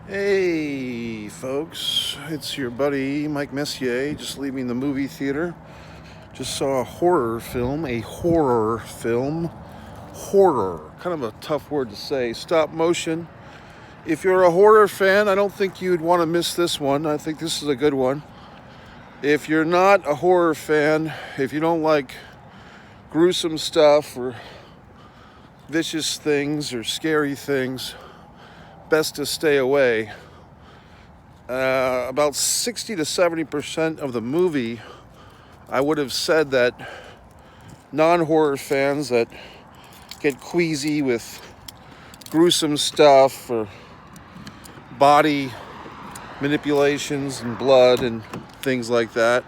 Hey folks, it's your buddy Mike Messier, just leaving the movie theater. Just saw a horror film, horror, kind of a tough word to say, stop motion. If you're a horror fan, I don't think you'd want to miss this one. I think this is a good one. If you're not a horror fan, if you don't like gruesome stuff or vicious things or scary things, best to stay away. About 60 to 70% of the movie, I would have said that non-horror fans that get queasy with gruesome stuff or body manipulations and blood and things like that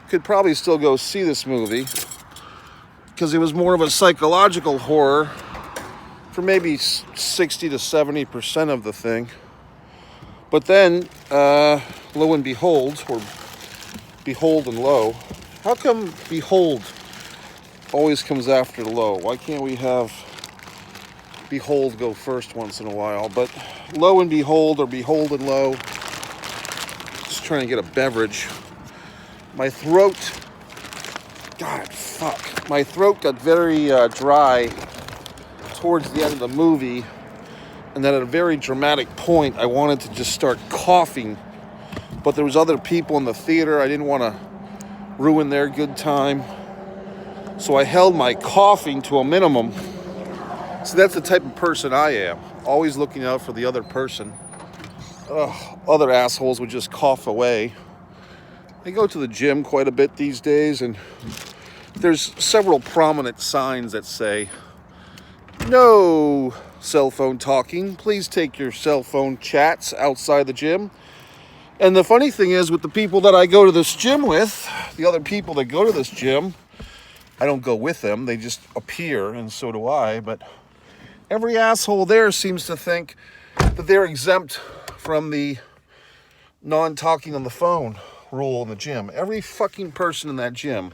could probably still go see this movie, because it was more of a psychological horror for maybe 60 to 70% of the thing. But then, lo and behold, or behold and lo, how come behold always comes after lo? Why can't we have behold go first once in a while? But lo and behold, or behold and lo, just trying to get a beverage. My throat, my throat got very dry towards the end of the movie, and then at a very dramatic point I wanted to just start coughing, but there was other people in the theater. I didn't want to ruin their good time, so I held my coughing to a minimum. So that's the type of person I am, always looking out for the other person. Other assholes would just cough away. I go to the gym quite a bit these days, and there's several prominent signs that say, "No cell phone talking. Please take your cell phone chats outside the gym." And the funny thing is, with the people that I go to this gym with, the other people that go to this gym, I don't go with them. They just appear, and so do I. But every asshole there seems to think that they're exempt from the non-talking on the phone rule in the gym. Every fucking person in that gym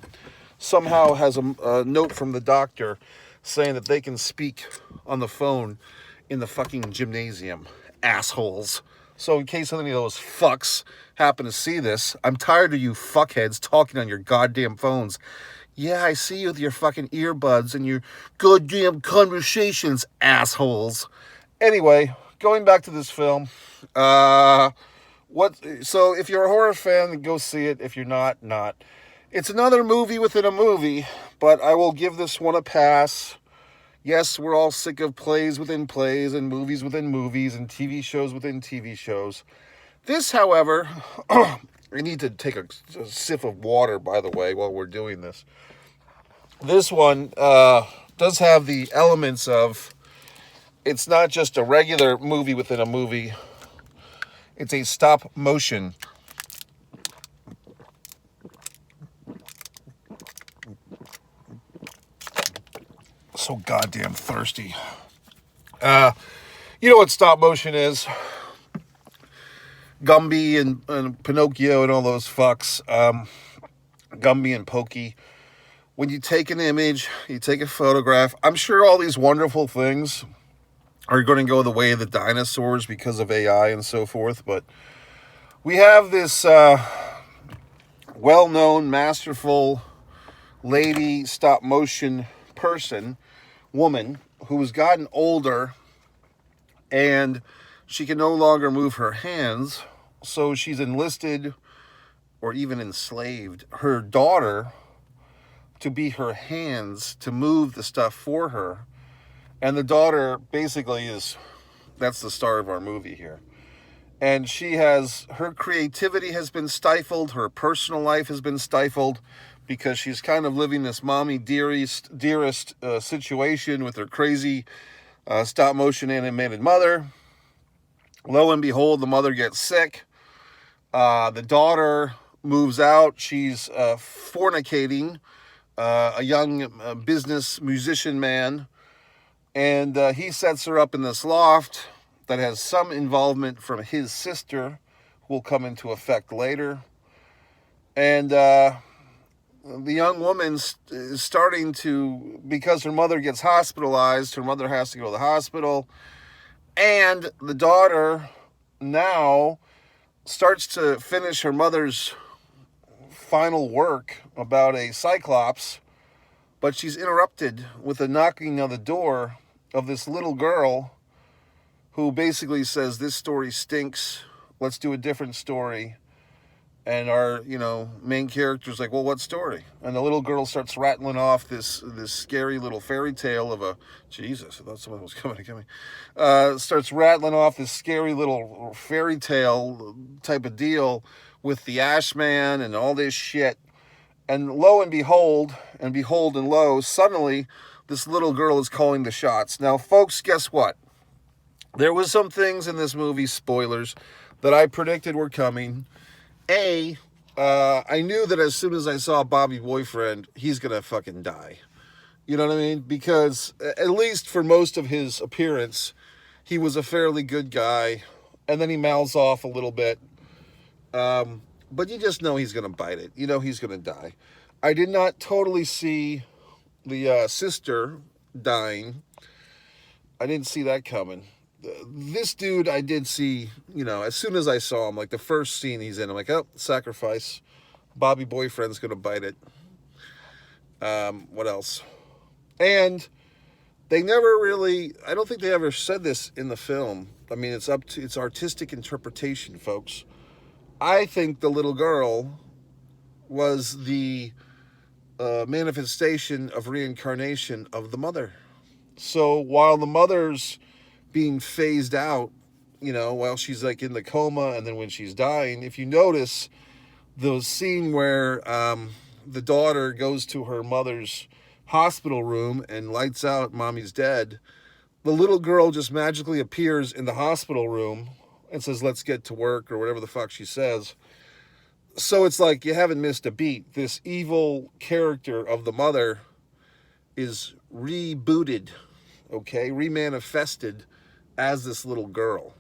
somehow has a note from the doctor saying that they can speak on the phone in the fucking gymnasium. Assholes. So in case any of those fucks happen to see this, I'm tired of you fuckheads talking on your goddamn phones. Yeah, I see you with your fucking earbuds and your goddamn conversations, assholes. Anyway, going back to this film. So if you're a horror fan, then go see it. If you're not. It's another movie within a movie, but I will give this one a pass. Yes, we're all sick of plays within plays and movies within movies and TV shows within TV shows. This, however, I need to take a sip of water, by the way, while we're doing this. This one does have the elements of, it's not just a regular movie within a movie. It's a stop motion. So goddamn thirsty. You know what stop motion is? Gumby and Pinocchio and all those fucks. Gumby and Pokey. When you take an image, you take a photograph. I'm sure all these wonderful things are going to go the way of the dinosaurs because of AI and so forth. But we have this well-known, masterful lady stop motion woman, who has gotten older and she can no longer move her hands, so she's enlisted or even enslaved her daughter to be her hands to move the stuff for her. And the daughter basically that's the star of our movie here. And her creativity has been stifled, her personal life has been stifled, because she's kind of living this mommy dearest situation with her crazy stop motion animated mother. Lo and behold, the mother gets sick. The daughter moves out. She's fornicating a young business musician man. And he sets her up in this loft that has some involvement from his sister, who will come into effect later. And the young woman is starting to, because her mother gets hospitalized, her mother has to go to the hospital, and the daughter now starts to finish her mother's final work about a cyclops, but she's interrupted with a knocking on the door of this little girl who basically says, this story stinks, let's do a different story. And our, main character's like, well, what story? And the little girl starts rattling off this scary little fairy tale of a... Jesus, I thought someone was coming to get me. Starts rattling off this scary little fairy tale type of deal with the Ashman and all this shit. And lo and behold, and lo, suddenly this little girl is calling the shots. Now, folks, guess what? There was some things in this movie, spoilers, that I predicted were coming. I knew that as soon as I saw Bobby Boyfriend, he's going to fucking die. You know what I mean? Because at least for most of his appearance, he was a fairly good guy. And then he mouths off a little bit. But you just know he's going to bite it. You know he's going to die. I did not totally see the sister dying. I didn't see that coming. This dude I did see, as soon as I saw him, like the first scene he's in, I'm like, oh, sacrifice. Bobby Boyfriend's going to bite it. What else? And they never really, I don't think they ever said this in the film. I mean, it's artistic interpretation, folks. I think the little girl was the manifestation of reincarnation of the mother. So while the mother's being phased out, while she's like in the coma, and then when she's dying, if you notice the scene where the daughter goes to her mother's hospital room and lights out mommy's dead, the little girl just magically appears in the hospital room and says, let's get to work, or whatever the fuck she says. So it's like you haven't missed a beat. This evil character of the mother is rebooted, remanifested as this little girl.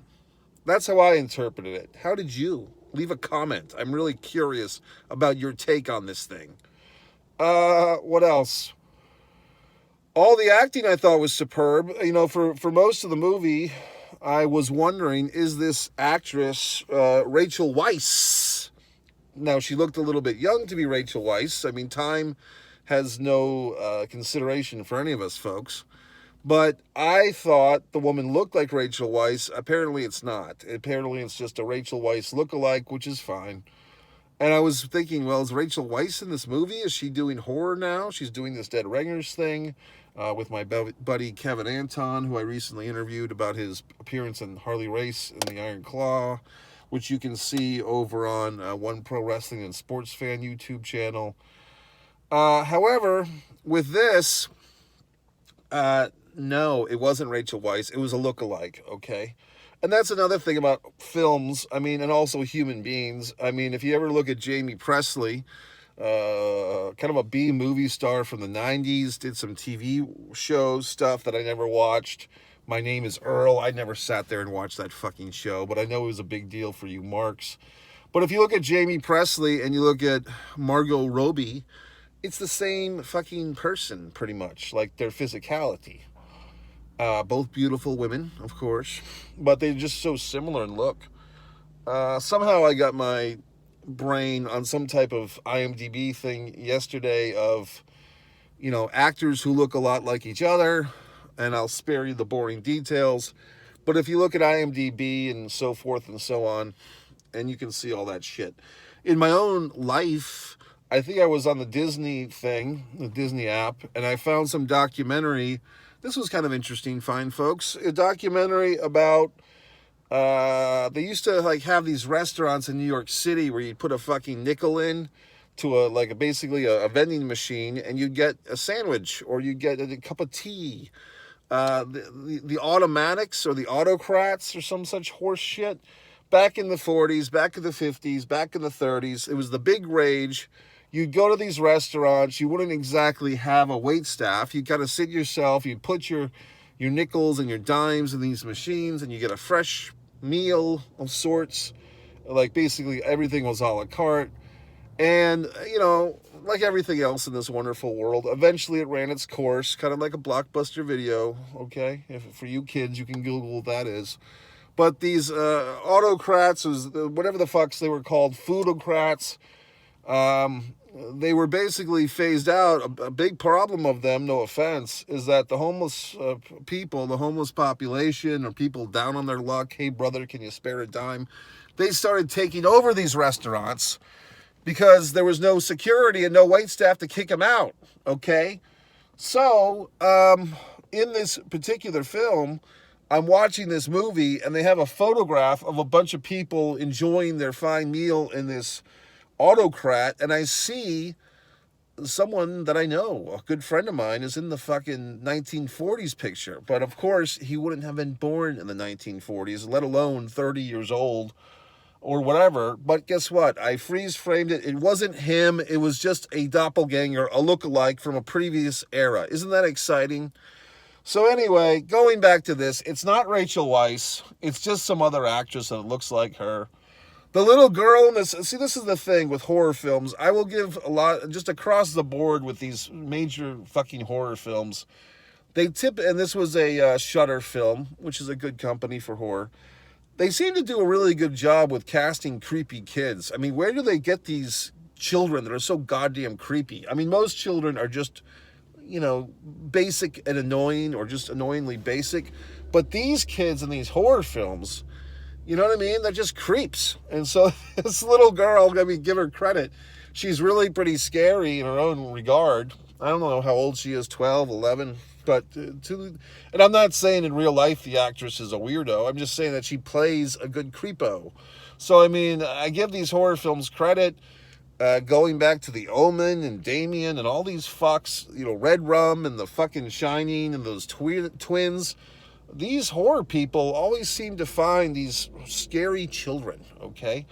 That's how I interpreted it. How did you? Leave a comment. I'm really curious about your take on this thing. What else? All the acting I thought was superb. For most of the movie, I was wondering, is this actress Rachel Weisz? Now, she looked a little bit young to be Rachel Weisz. I mean, time has no consideration for any of us, folks. But I thought the woman looked like Rachel Weisz. Apparently it's not. Apparently it's just a Rachel Weisz lookalike, which is fine. And I was thinking, well, is Rachel Weisz in this movie? Is she doing horror now? She's doing this Dead Ringers thing with my buddy Kevin Anton, who I recently interviewed about his appearance in Harley Race in the Iron Claw, which you can see over on One Pro Wrestling and Sports Fan YouTube channel. However, with this... no, it wasn't Rachel Weisz. It was a lookalike, okay? And that's another thing about films, and also human beings. If you ever look at Jamie Presley, kind of a B movie star from the 90s, did some TV shows, stuff that I never watched. My Name is Earl. I never sat there and watched that fucking show, but I know it was a big deal for you marks. But if you look at Jamie Presley and you look at Margot Robbie, it's the same fucking person, pretty much, like their physicality. Both beautiful women, of course, but they're just so similar in look. Somehow I got my brain on some type of IMDb thing yesterday of, actors who look a lot like each other, and I'll spare you the boring details. But if you look at IMDb and so forth and so on, and you can see all that shit. In my own life, I think I was on the Disney thing, the Disney app, and I found some documentary. This was kind of interesting, fine folks. A documentary about, they used to have these restaurants in New York City where you'd put a fucking nickel in to basically a vending machine, and you'd get a sandwich or you'd get a cup of tea. The automatics or the autocrats or some such horse shit. Back in the 40s, back in the 50s, back in the 30s, it was the big rage. You'd go to these restaurants, you wouldn't exactly have a wait staff. You'd kind of sit yourself, you'd put your nickels and your dimes in these machines, and you get a fresh meal of sorts. Like, basically everything was a la carte. And, like everything else in this wonderful world, eventually it ran its course, kind of like a Blockbuster video, okay? For you kids, you can Google what that is. But these autocrats, whatever the fucks they were called, foodocrats, they were basically phased out. A big problem of them, no offense, is that the homeless people, the homeless population, or people down on their luck, hey brother, can you spare a dime? They started taking over these restaurants because there was no security and no wait staff to kick them out, okay? So, in this particular film, I'm watching this movie, and they have a photograph of a bunch of people enjoying their fine meal in this autocrat, and I see someone that I know, a good friend of mine, is in the fucking 1940s picture. But of course, he wouldn't have been born in the 1940s, let alone 30 years old or whatever. But guess what? I freeze framed it. It wasn't him. It was just a doppelganger, a lookalike from a previous era. Isn't that exciting? So anyway, going back to this, it's not Rachel Weisz. It's just some other actress that looks like her. The little girl in this, see, this is the thing with horror films. I will give a lot, just across the board with these major fucking horror films. And this was a Shudder film, which is a good company for horror. They seem to do a really good job with casting creepy kids. I mean, where do they get these children that are so goddamn creepy? I mean, most children are just, basic and annoying, or just annoyingly basic. But these kids in these horror films, you know what I mean? They're just creeps. And so this little girl, give her credit. She's really pretty scary in her own regard. I don't know how old she is, 12, 11. But, and I'm not saying in real life the actress is a weirdo. I'm just saying that she plays a good creepo. So, I mean, I give these horror films credit. Going back to The Omen and Damien and all these fucks, Red Rum and The fucking Shining and those twins. These horror people always seem to find these scary children, okay?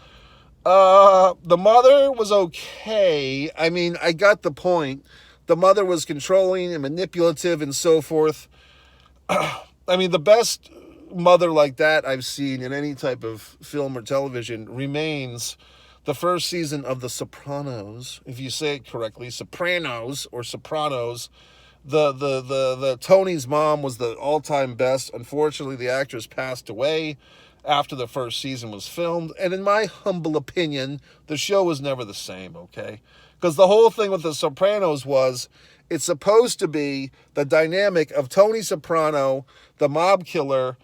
The mother was okay. I mean, I got the point. The mother was controlling and manipulative and so forth. I mean, the best mother like that I've seen in any type of film or television remains the first season of The Sopranos. If you say it correctly, Sopranos or Sopranos. The Tony's mom was the all-time best. Unfortunately, the actress passed away after the first season was filmed. And in my humble opinion, the show was never the same, okay? Because the whole thing with The Sopranos was, it's supposed to be the dynamic of Tony Soprano, the mob killer.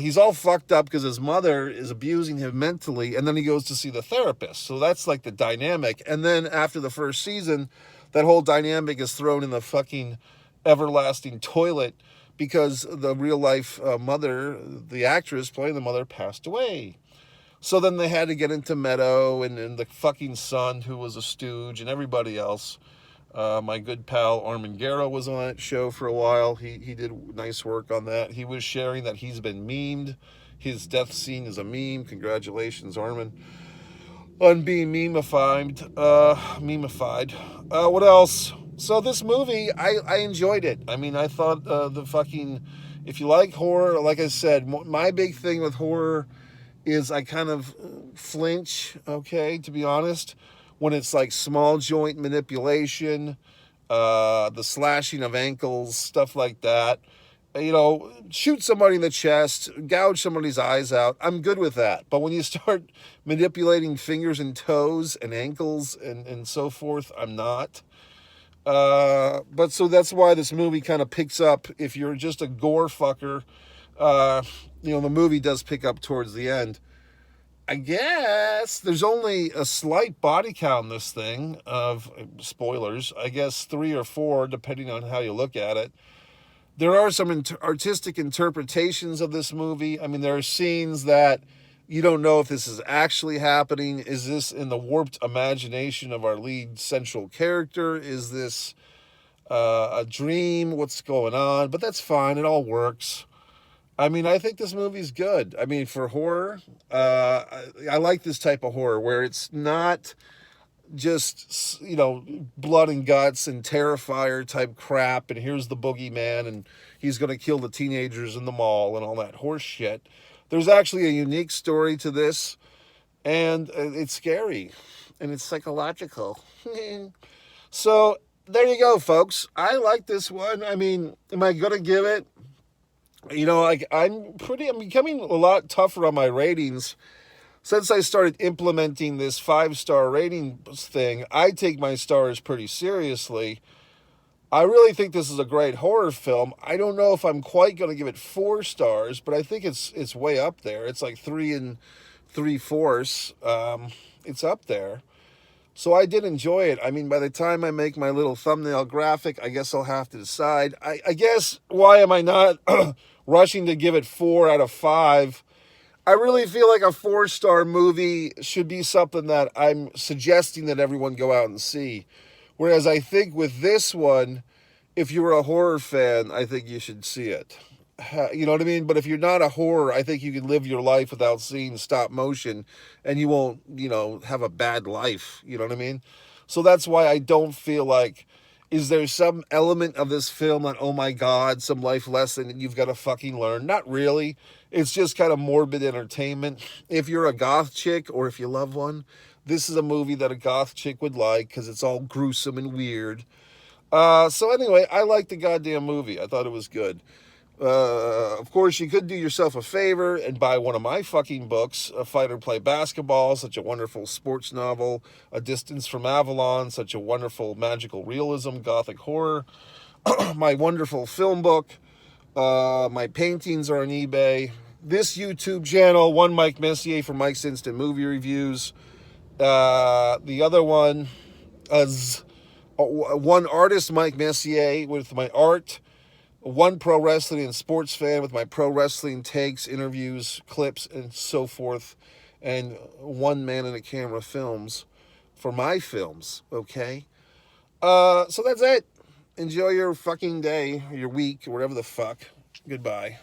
He's all fucked up because his mother is abusing him mentally, and then he goes to see the therapist. So that's like the dynamic. And then after the first season, that whole dynamic is thrown in the fucking everlasting toilet because the real life mother, the actress playing the mother, passed away. So then they had to get into Meadow and the fucking son, who was a stooge, and everybody else. My good pal Armengaro was on that show for a while. He did nice work on that. He was sharing that he's been memed. His death scene is a meme. Congratulations, Armin, on being memeified. What else? So this movie, I enjoyed it. I mean, I thought if you like horror, like I said, my big thing with horror is I kind of flinch, okay, to be honest, when it's like small joint manipulation, the slashing of ankles, stuff like that. Shoot somebody in the chest, gouge somebody's eyes out. I'm good with that. But when you start manipulating fingers and toes and ankles and so forth, I'm not. But so that's why this movie kind of picks up. If you're just a gore fucker, the movie does pick up towards the end. I guess there's only a slight body count in this thing of spoilers. I guess 3 or 4, depending on how you look at it. There are some artistic interpretations of this movie. I mean, there are scenes that you don't know if this is actually happening. Is this in the warped imagination of our lead central character? Is this a dream? What's going on? But that's fine. It all works. I mean, I think this movie's good. I mean, for horror, I like this type of horror where it's not just, blood and guts and Terrifier type crap, and here's the boogeyman, and he's going to kill the teenagers in the mall and all that horse shit. There's actually a unique story to this, and it's scary, and it's psychological. So, there you go, folks. I like this one. I mean, am I going to give it You know, like I'm becoming a lot tougher on my ratings. Since I started implementing this 5-star rating thing, I take my stars pretty seriously. I really think this is a great horror film. I don't know if I'm quite going to give it 4 stars, but I think it's way up there. It's like 3 3/4. It's up there. So I did enjoy it. I mean, by the time I make my little thumbnail graphic, I guess I'll have to decide. I guess, why am I not rushing to give it 4 out of 5? I really feel like a 4-star movie should be something that I'm suggesting that everyone go out and see. Whereas I think with this one, if you're a horror fan, I think you should see it. You know what I mean? But if you're not a horror, I think you can live your life without seeing stop motion and you won't, have a bad life. You know what I mean? So that's why I don't feel like, is there some element of this film that, oh my God, some life lesson that you've got to fucking learn? Not really. It's just kind of morbid entertainment. If you're a goth chick or if you love one, this is a movie that a goth chick would like because it's all gruesome and weird. So anyway, I liked the goddamn movie. I thought it was good. Of course, you could do yourself a favor and buy one of my fucking books, A Fighter Play Basketball, such a wonderful sports novel, A Distance from Avalon, such a wonderful magical realism, gothic horror, my wonderful film book, my paintings are on eBay, this YouTube channel, one Mike Messier for Mike's Instant Movie Reviews, the other one is one artist, Mike Messier, with my art, one pro wrestling and sports fan with my pro wrestling takes, interviews, clips, and so forth, and one man in a camera films for my films, okay? So that's it. Enjoy your fucking day, your week, or whatever the fuck. Goodbye.